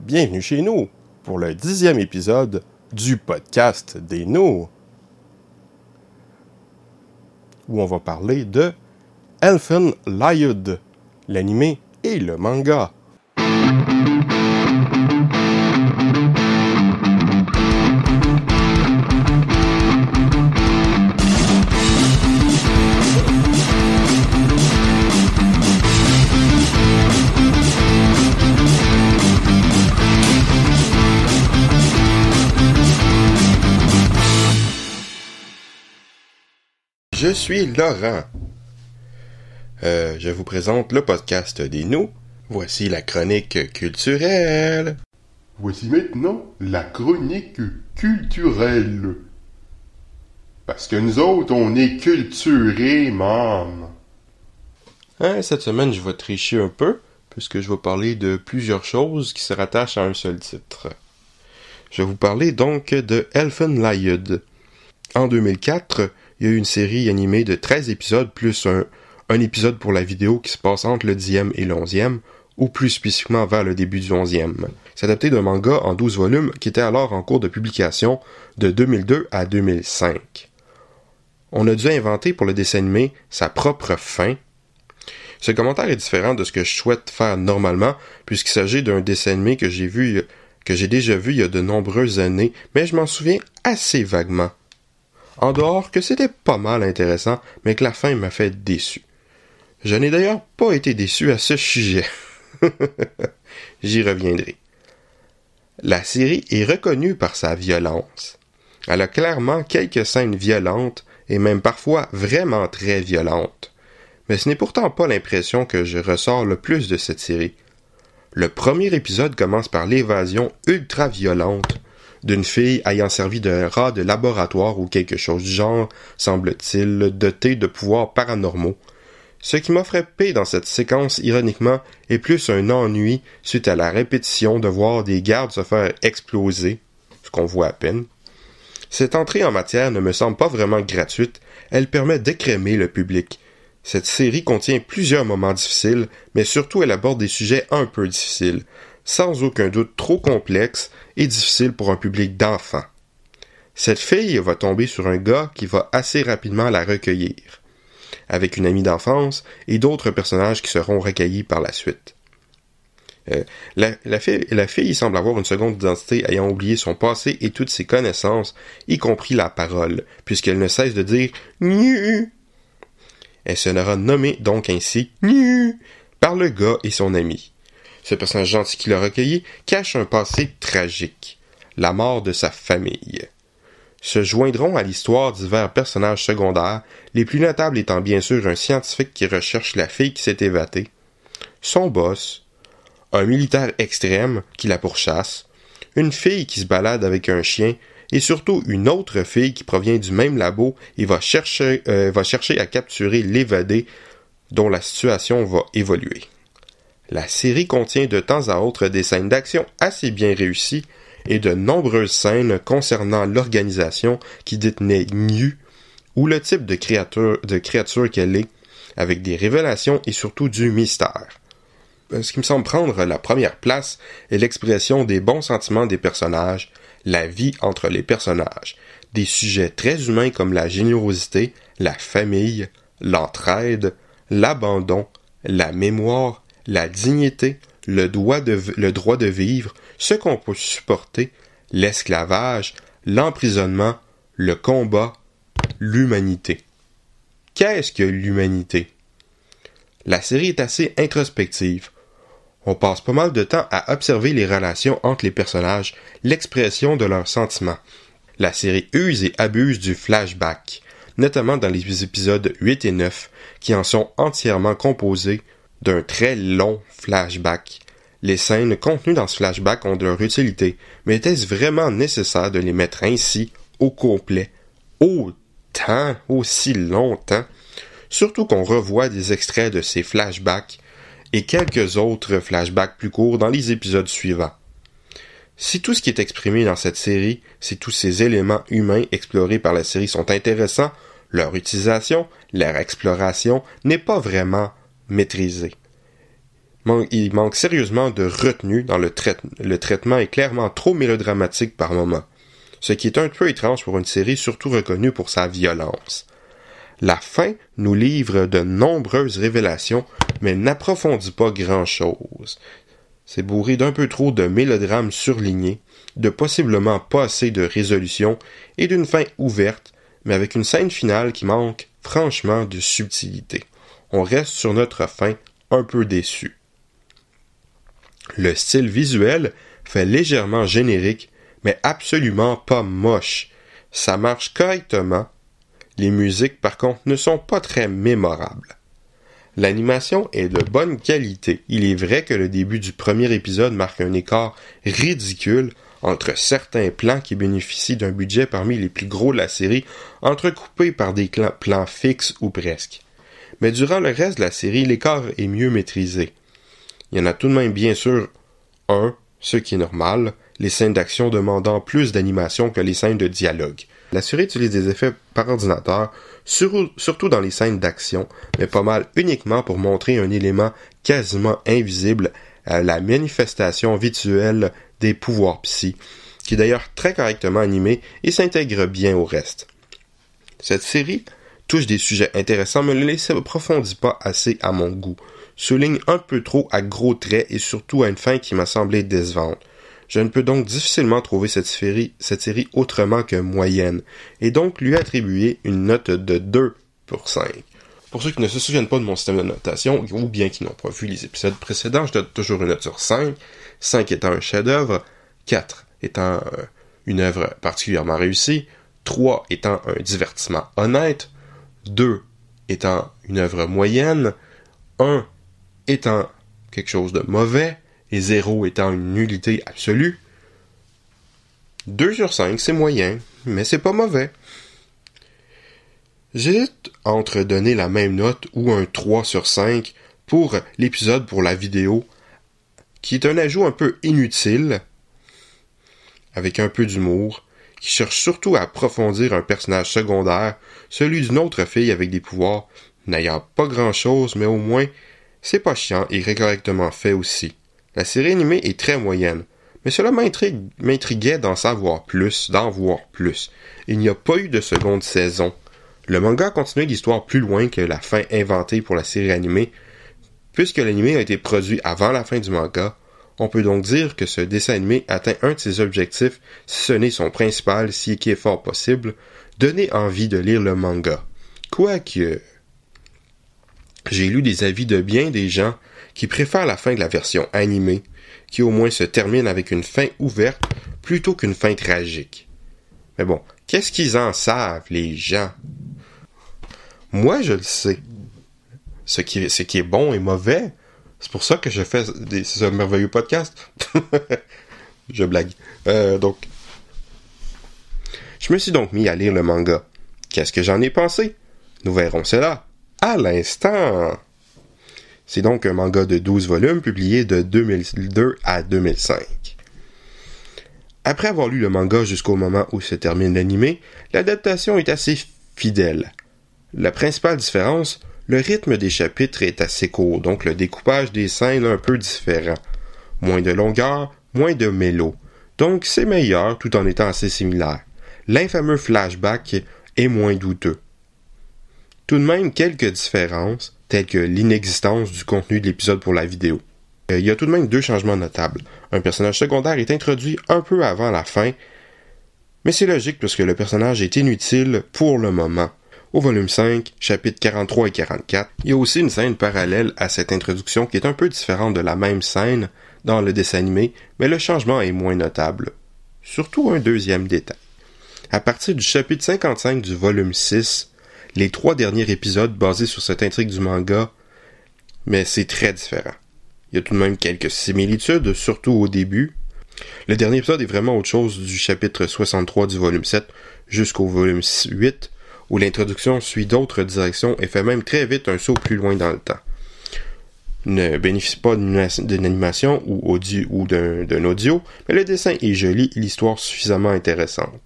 Bienvenue chez nous pour le 10e épisode du podcast des nous, où on va parler de Elfen Lied, l'anime et le manga. Je suis Laurent. Je vous présente le podcast des nous. Voici la chronique culturelle. Voici maintenant la chronique culturelle. Parce que nous autres, on est culturés, man. Cette semaine, je vais tricher un peu, puisque je vais parler de plusieurs choses qui se rattachent à un seul titre. Je vais vous parler donc de Elfen Lied. En 2004, il y a eu une série animée de 13 épisodes, plus un épisode pour la vidéo qui se passe entre le 10e et le 11e, ou plus spécifiquement vers le début du 11e. C'est adapté d'un manga en 12 volumes qui était alors en cours de publication de 2002 à 2005. On a dû inventer pour le dessin animé sa propre fin. Ce commentaire est différent de ce que je souhaite faire normalement, puisqu'il s'agit d'un dessin animé que j'ai déjà vu il y a de nombreuses années, mais je m'en souviens assez vaguement. En dehors que c'était pas mal intéressant, mais que la fin m'a fait déçu. Je n'ai d'ailleurs pas été déçu à ce sujet. J'y reviendrai. La série est reconnue par sa violence. Elle a clairement quelques scènes violentes, et même parfois vraiment très violentes. Mais ce n'est pourtant pas l'impression que je ressors le plus de cette série. Le premier épisode commence par l'évasion ultra-violente d'une fille ayant servi de rat de laboratoire ou quelque chose du genre, semble-t-il, dotée de pouvoirs paranormaux. Ce qui m'a frappé dans cette séquence, ironiquement, est plus un ennui suite à la répétition de voir des gardes se faire exploser, ce qu'on voit à peine. Cette entrée en matière ne me semble pas vraiment gratuite, elle permet d'écrémer le public. Cette série contient plusieurs moments difficiles, mais surtout elle aborde des sujets un peu difficiles, sans aucun doute trop complexes et difficiles pour un public d'enfants. Cette fille va tomber sur un gars qui va assez rapidement la recueillir, avec une amie d'enfance et d'autres personnages qui seront recueillis par la suite. La fille semble avoir une seconde identité ayant oublié son passé et toutes ses connaissances, y compris la parole, puisqu'elle ne cesse de dire « Nu ». Elle sera nommée donc ainsi « Nu » par le gars et son ami. Ce personnage gentil qui l'a recueilli cache un passé tragique, la mort de sa famille. Se joindront à l'histoire divers personnages secondaires, les plus notables étant bien sûr un scientifique qui recherche la fille qui s'est évadée, son boss, un militaire extrême qui la pourchasse, une fille qui se balade avec un chien, et surtout une autre fille qui provient du même labo et va chercher à capturer l'évadé dont la situation va évoluer. La série contient de temps à autre des scènes d'action assez bien réussies et de nombreuses scènes concernant l'organisation qui détenait Nyu ou le type de créature qu'elle est, avec des révélations et surtout du mystère. Ce qui me semble prendre la première place est l'expression des bons sentiments des personnages, la vie entre les personnages, des sujets très humains comme la générosité, la famille, l'entraide, l'abandon, la mémoire, la dignité, le droit de vivre, ce qu'on peut supporter, l'esclavage, l'emprisonnement, le combat, l'humanité. Qu'est-ce que l'humanité? La série est assez introspective. On passe pas mal de temps à observer les relations entre les personnages, l'expression de leurs sentiments. La série use et abuse du flashback, notamment dans les épisodes 8 et 9, qui en sont entièrement composés d'un très long flashback. Les scènes contenues dans ce flashback ont de leur utilité, mais était-ce vraiment nécessaire de les mettre ainsi, au complet, aussi longtemps? Surtout qu'on revoit des extraits de ces flashbacks et quelques autres flashbacks plus courts dans les épisodes suivants. Si tout ce qui est exprimé dans cette série, si tous ces éléments humains explorés par la série sont intéressants, leur utilisation, leur exploration n'est pas vraiment maîtrisée. Il manque sérieusement de retenue dans le traitement est clairement trop mélodramatique par moments, ce qui est un peu étrange pour une série surtout reconnue pour sa violence. La fin nous livre de nombreuses révélations, mais n'approfondit pas grand-chose. C'est bourré d'un peu trop de mélodrames surlignés, de possiblement pas assez de résolution et d'une fin ouverte, mais avec une scène finale qui manque franchement de subtilité. On reste sur notre fin un peu déçu. Le style visuel fait légèrement générique, mais absolument pas moche. Ça marche correctement. Les musiques, par contre, ne sont pas très mémorables. L'animation est de bonne qualité. Il est vrai que le début du premier épisode marque un écart ridicule entre certains plans qui bénéficient d'un budget parmi les plus gros de la série, entrecoupés par des plans fixes ou presque. Mais durant le reste de la série, l'écart est mieux maîtrisé. Il y en a tout de même bien sûr ce qui est normal, les scènes d'action demandant plus d'animation que les scènes de dialogue. La série utilise des effets par ordinateur, surtout dans les scènes d'action, mais pas mal uniquement pour montrer un élément quasiment invisible à la manifestation visuelle des pouvoirs psy, qui est d'ailleurs très correctement animé et s'intègre bien au reste. Cette série touche des sujets intéressants mais ne les approfondit pas assez à mon goût, souligne un peu trop à gros traits et surtout à une fin qui m'a semblé décevante. Je ne peux donc difficilement trouver cette série autrement que moyenne, et donc lui attribuer une note de 2 pour 5. Pour ceux qui ne se souviennent pas de mon système de notation, ou bien qui n'ont pas vu les épisodes précédents, je donne toujours une note sur 5, 5 étant un chef-d'œuvre, 4 étant une œuvre particulièrement réussie, 3 étant un divertissement honnête, 2 étant une œuvre moyenne, 1 étant quelque chose de mauvais, et 0 étant une nullité absolue. 2 sur 5, c'est moyen, mais c'est pas mauvais. J'hésite entre donner la même note ou un 3 sur 5 pour l'épisode pour la vidéo, qui est un ajout un peu inutile, avec un peu d'humour, qui cherche surtout à approfondir un personnage secondaire, celui d'une autre fille avec des pouvoirs, n'ayant pas grand-chose, mais au moins, c'est pas chiant et correctement fait aussi. La série animée est très moyenne, mais cela m'intriguait d'en voir plus. Il n'y a pas eu de seconde saison. Le manga a continué l'histoire plus loin que la fin inventée pour la série animée. Puisque l'anime a été produit avant la fin du manga, on peut donc dire que ce dessin animé atteint un de ses objectifs, si ce n'est son principal, si qui est fort possible, donner envie de lire le manga. Quoique, j'ai lu des avis de bien des gens qui préfèrent la fin de la version animée, qui au moins se termine avec une fin ouverte plutôt qu'une fin tragique. Mais bon, qu'est-ce qu'ils en savent, les gens? Moi, je le sais. Ce qui est bon et mauvais, c'est pour ça que je fais ce merveilleux podcast. Je blague. Donc, je me suis donc mis à lire le manga. Qu'est-ce que j'en ai pensé? Nous verrons cela à l'instant. C'est donc un manga de 12 volumes publié de 2002 à 2005. Après avoir lu le manga jusqu'au moment où se termine l'anime, l'adaptation est assez fidèle. La principale différence, le rythme des chapitres est assez court, donc le découpage des scènes un peu différent. Moins de longueur, moins de mélo. Donc c'est meilleur tout en étant assez similaire. L'infameux flashback est moins douteux. Tout de même quelques différences, telles que l'inexistence du contenu de l'épisode pour la vidéo. Il y a tout de même 2 changements notables. Un personnage secondaire est introduit un peu avant la fin, mais c'est logique puisque le personnage est inutile pour le moment. Au volume 5, chapitres 43 et 44, il y a aussi une scène parallèle à cette introduction qui est un peu différente de la même scène dans le dessin animé, mais le changement est moins notable. Surtout un deuxième détail. À partir du chapitre 55 du volume 6, les 3 derniers épisodes basés sur cette intrigue du manga, mais c'est très différent. Il y a tout de même quelques similitudes, surtout au début. Le dernier épisode est vraiment autre chose du chapitre 63 du volume 7 jusqu'au volume 8, où l'introduction suit d'autres directions et fait même très vite un saut plus loin dans le temps. Ne bénéficie pas d'une animation ou d'un audio, mais le dessin est joli et l'histoire suffisamment intéressante.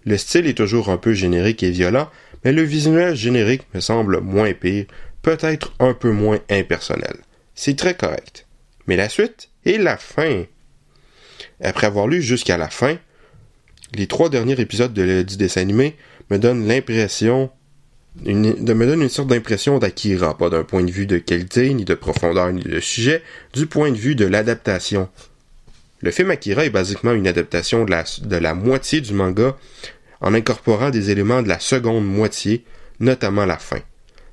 Le style est toujours un peu générique et violent, mais le visuel générique me semble moins pire, peut-être un peu moins impersonnel. C'est très correct. Mais la suite et la fin. Après avoir lu jusqu'à la fin, les 3 derniers épisodes du dessin animé me donnent une sorte d'impression d'Akira, pas d'un point de vue de qualité, ni de profondeur, ni de sujet, du point de vue de l'adaptation. Le film Akira est basiquement une adaptation de la moitié du manga en incorporant des éléments de la seconde moitié, notamment la fin.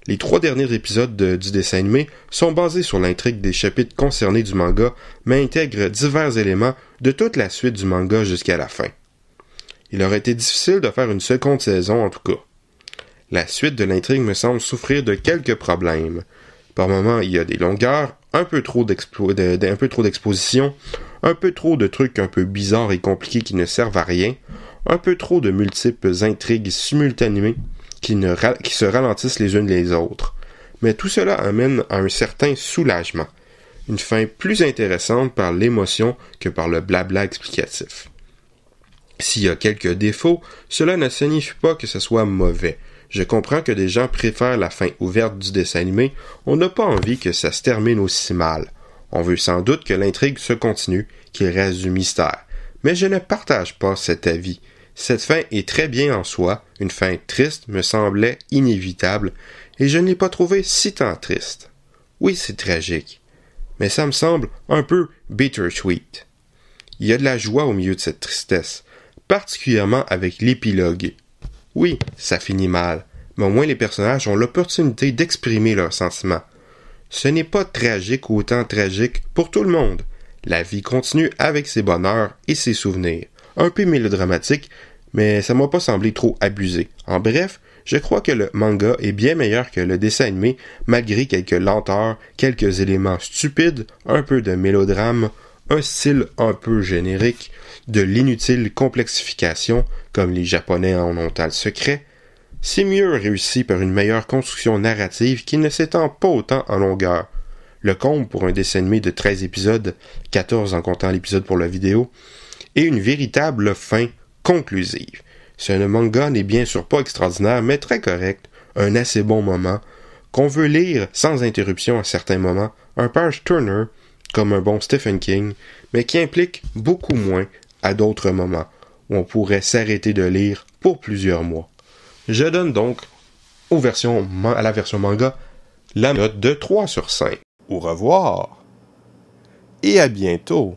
Les 3 derniers épisodes du dessin animé sont basés sur l'intrigue des chapitres concernés du manga, mais intègrent divers éléments de toute la suite du manga jusqu'à la fin. Il aurait été difficile de faire une seconde saison en tout cas. La suite de l'intrigue me semble souffrir de quelques problèmes. Par moments, il y a des longueurs, un peu trop d'exposition, un peu trop de trucs un peu bizarres et compliqués qui ne servent à rien, un peu trop de multiples intrigues simultanées qui se ralentissent les unes les autres. Mais tout cela amène à un certain soulagement, une fin plus intéressante par l'émotion que par le blabla explicatif. S'il y a quelques défauts, cela ne signifie pas que ce soit mauvais. Je comprends que des gens préfèrent la fin ouverte du dessin animé, on n'a pas envie que ça se termine aussi mal. On veut sans doute que l'intrigue se continue, qu'il reste du mystère. Mais je ne partage pas cet avis. Cette fin est très bien en soi, une fin triste me semblait inévitable, et je ne l'ai pas trouvée si tant triste. Oui, c'est tragique, mais ça me semble un peu bittersweet. Il y a de la joie au milieu de cette tristesse, particulièrement avec l'épilogue. Oui, ça finit mal, mais au moins les personnages ont l'opportunité d'exprimer leurs sentiments. Ce n'est pas tragique ou autant tragique pour tout le monde. La vie continue avec ses bonheurs et ses souvenirs. Un peu mélodramatique, mais ça m'a pas semblé trop abusé. En bref, je crois que le manga est bien meilleur que le dessin animé, malgré quelques lenteurs, quelques éléments stupides, un peu de mélodrame, un style un peu générique, de l'inutile complexification, comme les Japonais en ont le secret. C'est mieux réussi par une meilleure construction narrative qui ne s'étend pas autant en longueur. Le comble pour un dessin animé de 13 épisodes, 14 en comptant l'épisode pour la vidéo, et une véritable fin conclusive. Ce manga n'est bien sûr pas extraordinaire, mais très correct, un assez bon moment, qu'on veut lire sans interruption à certains moments, un page turner, comme un bon Stephen King, mais qui implique beaucoup moins à d'autres moments, où on pourrait s'arrêter de lire pour plusieurs mois. Je donne donc à la version manga la note de 3 sur 5. Au revoir et à bientôt.